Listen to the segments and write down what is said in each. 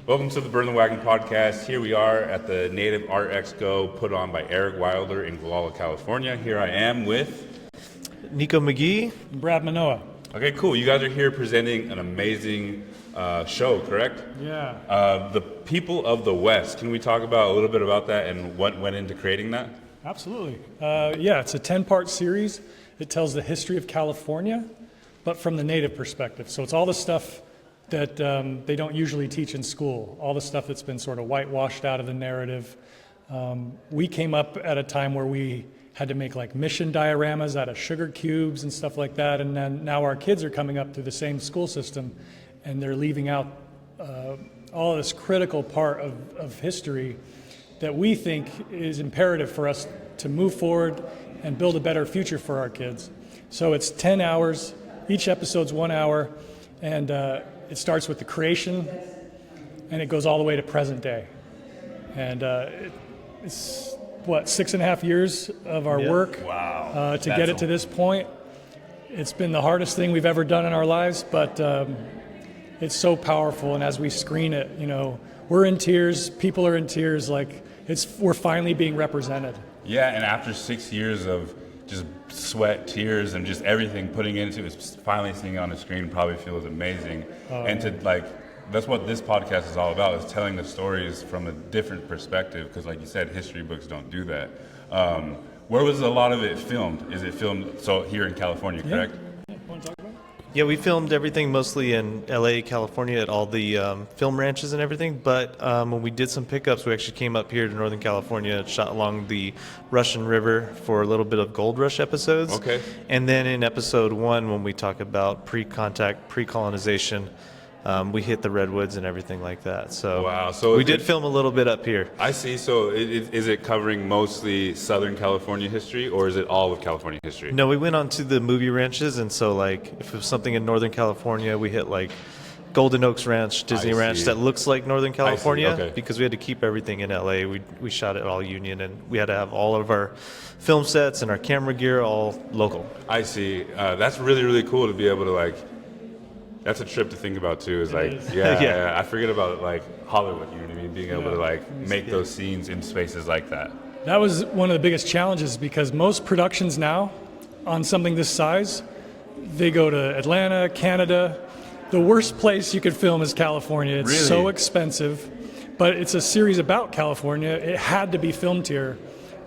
Welcome to the Burn the Wagon podcast. Here we are at the Native Art Expo put on by Eric Wilder in Gualala, California. Here I am with Nico McGee. And Brad Manoa. Okay, cool. You guys are here presenting an amazing show, correct? Yeah. The People of the West. Can we talk about a little bit about that and what went into creating that? Absolutely. It's a 10-part series. It tells the history of California, but from the Native perspective. So it's all the stuff that they don't usually teach in school, all the stuff that's been sort of whitewashed out of the narrative. We came up at a time where we had to make like mission dioramas out of sugar cubes and stuff like that, and then now our kids are coming up through the same school system, and they're leaving out all of this critical part of history that we think is imperative for us to move forward and build a better future for our kids. So it's 10 hours, each episode's 1 hour, and it starts with the creation, and it goes all the way to present day. And it's, 6.5 years of our work to get it to this point. It's been the hardest thing we've ever done in our lives, but it's so powerful. And as we screen it, we're in tears, people are in tears, we're finally being represented. Yeah, and after 6 years of just sweat, tears, and just everything putting into it, finally seeing it on the screen probably feels amazing. And to that's what this podcast is all about, is telling the stories from a different perspective, because like you said, history books don't do that. Where was a lot of it filmed? Is it filmed here in California, correct? Yeah. Want to talk about it? Yeah, we filmed everything mostly in LA, California, at all the film ranches and everything. But when we did some pickups, we actually came up here to Northern California, shot along the Russian River for a little bit of Gold Rush episodes. Okay. And then in episode 1, when we talk about pre-contact, pre-colonization, we hit the redwoods and everything like that. So, wow. So we did film a little bit up here. I see. So is it covering mostly Southern California history, or is it all of California history? No, we went on to the movie ranches, and so if it was something in Northern California, we hit Golden Oaks Ranch, Disney Ranch that looks like Northern California, okay. Because we had to keep everything in LA. We shot it all Union, and we had to have all of our film sets and our camera gear all local. I see. That's really, really cool to be able to that's a trip to think about too. Is I forget about Hollywood. You know what I mean? Being able to make those scenes in spaces like that. That was one of the biggest challenges, because most productions now on something this size, they go to Atlanta, Canada. The worst place you could film is California. It's Really? so expensive, but it's a series about California. It had to be filmed here.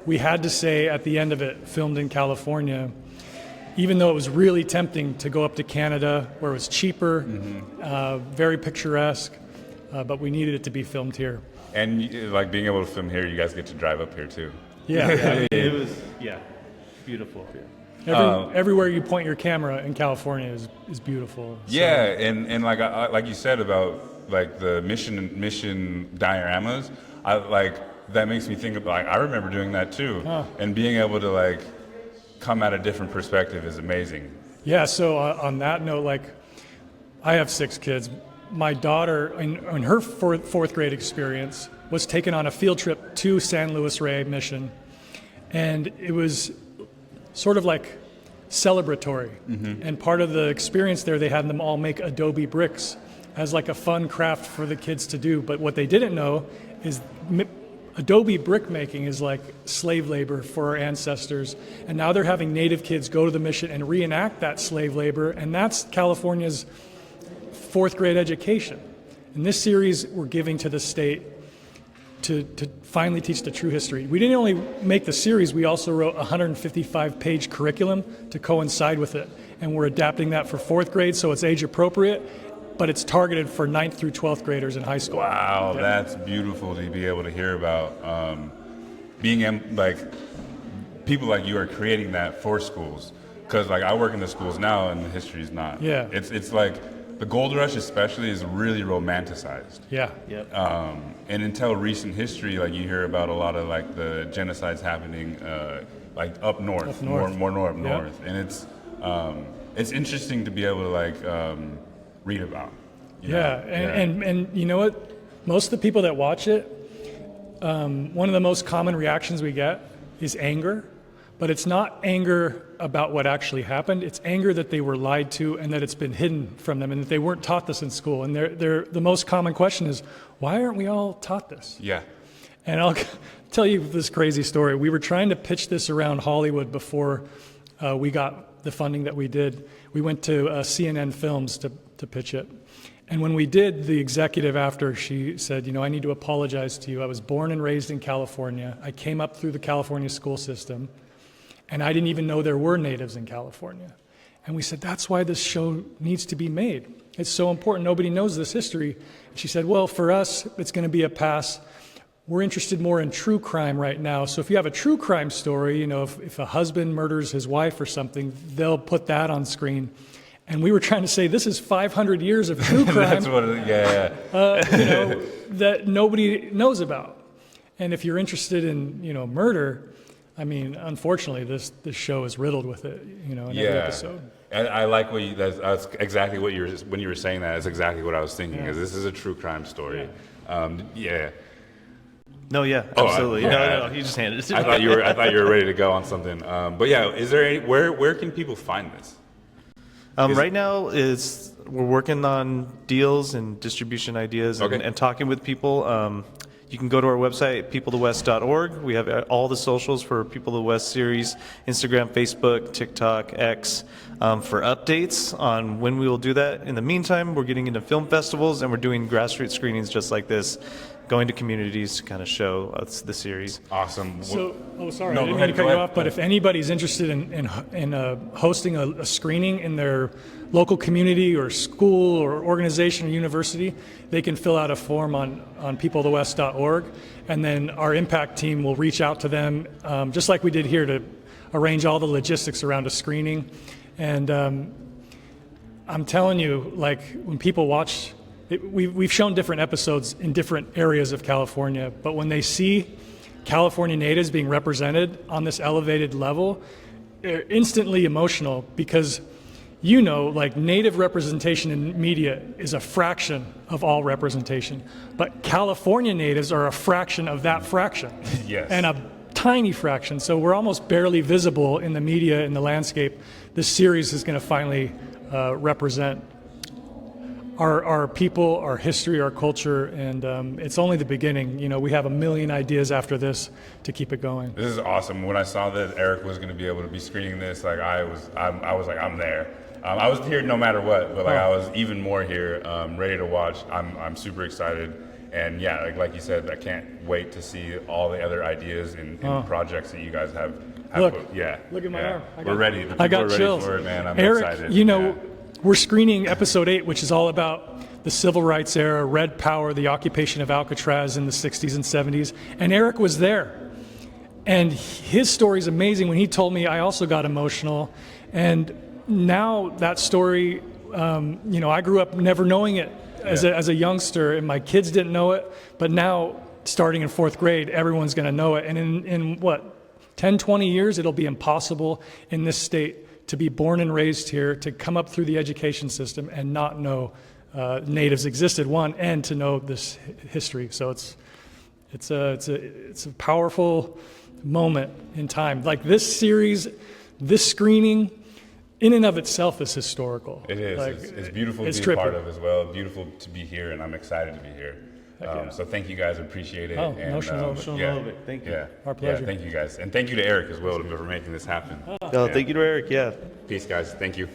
We had to say at the end of it, filmed in California, even though it was really tempting to go up to Canada where it was cheaper, very picturesque, but we needed it to be filmed here. And being able to film here, you guys get to drive up here too. Yeah. It was beautiful. Everywhere you point your camera in California is beautiful. So. Yeah, and like you said about the mission dioramas, that makes me think of I remember doing that too, and being able to come at a different perspective is amazing. Yeah. So on that note, I have 6 kids. My daughter, in her fourth grade experience, was taken on a field trip to San Luis Rey Mission, and it was sort of celebratory. And part of the experience there, they had them all make adobe bricks as a fun craft for the kids to do. But what they didn't know is adobe brick making is slave labor for our ancestors. And now they're having Native kids go to the mission and reenact that slave labor. And that's California's 4th grade education. In this series, we're giving to the state to finally teach the true history. We didn't only make the series, we also wrote a 155-page curriculum to coincide with it. And we're adapting that for 4th grade, so it's age appropriate, but it's targeted for 9th through 12th graders in high school. Wow, that's beautiful to be able to hear about. Being people like you are creating that for schools. Because I work in the schools now, and the history is not. Yeah. It's the Gold Rush especially is really romanticized. Yeah. Yep. And until recent history, you hear about a lot of the genocides happening up north, more north, and it's interesting to be able to read about. And you know what? Most of the people that watch it, one of the most common reactions we get is anger, But it's not anger about what actually happened. It's anger that they were lied to and that it's been hidden from them and that they weren't taught this in school. And the most common question is, why aren't we all taught this? Yeah. And I'll tell you this crazy story. We were trying to pitch this around Hollywood before we got the funding that we did. We went to CNN Films to pitch it. And when we did, the executive after, she said, I need to apologize to you. I was born and raised in California. I came up through the California school system, and I didn't even know there were natives in California. And we said, that's why this show needs to be made. It's so important. Nobody knows this history. And she said, well, for us, it's going to be a pass. We're interested more in true crime right now. So if you have a true crime story, if a husband murders his wife or something, they'll put that on screen. And we were trying to say, this is 500 years of true crime. That's what that nobody knows about. And if you're interested in, murder, I mean, unfortunately, this show is riddled with it, in every episode. And I like what that's exactly what when you were saying that, it's exactly what I was thinking, because this is a true crime story. No, absolutely. No, he just handed it to me. I thought you were ready to go on something. But yeah, is there where can people find this? Right now, we're working on deals and distribution ideas and talking with people. You can go to our website, peoplethewest.org. We have all the socials for People of the West series, Instagram, Facebook, TikTok, X, for updates on when we will do that. In the meantime, we're getting into film festivals, and we're doing grassroots screenings just like this, going to communities to kind of show us the series. Awesome. So, sorry, I didn't mean to cut you off, but if anybody's interested in hosting a screening in their local community or school or organization or university, they can fill out a form on peoplethewest.org, and then our impact team will reach out to them, just like we did here, to arrange all the logistics around a screening. And I'm telling you, like, when people watch, we've shown different episodes in different areas of California, but when they see California natives being represented on this elevated level, they're instantly emotional, because like, native representation in media is a fraction of all representation, but California natives are a fraction of that fraction. Yes. And a tiny fraction, so we're almost barely visible in the media, in the landscape. This series is going to finally represent our people, our history, our culture, and it's only the beginning. We have a million ideas after this to keep it going. This is awesome. When I saw that Eric was going to be able to be screening this, like, I was like, I'm there. I was here no matter what, but I was even more here, ready to watch. I'm super excited, and like you said, I can't wait to see all the other ideas and projects that you guys have. Look at my arm. We're ready. The people I got are ready chills. for it, man. I'm Eric, excited. We're screening episode 8, which is all about the civil rights era, Red Power, the occupation of Alcatraz in the 60s and 70s, and Eric was there. And his story is amazing. When he told me, I also got emotional. And now that story, I grew up never knowing it as a youngster, and my kids didn't know it. But now, starting in 4th grade, everyone's going to know it. And in 10, 20 years, it'll be impossible in this state to be born and raised here, to come up through the education system and not know natives existed, and to know this history. So it's a powerful moment in time. Like, this series, this screening, in and of itself is historical. It is. Like, it's beautiful to be trippy. a part of as well. Beautiful to be here, and I'm excited to be here. So thank you guys. Appreciate it. Thank you. Yeah. Our pleasure. Yeah, thank you guys. And thank you to Eric as well for making this happen. Thank you to Eric. Yeah. Peace, guys. Thank you.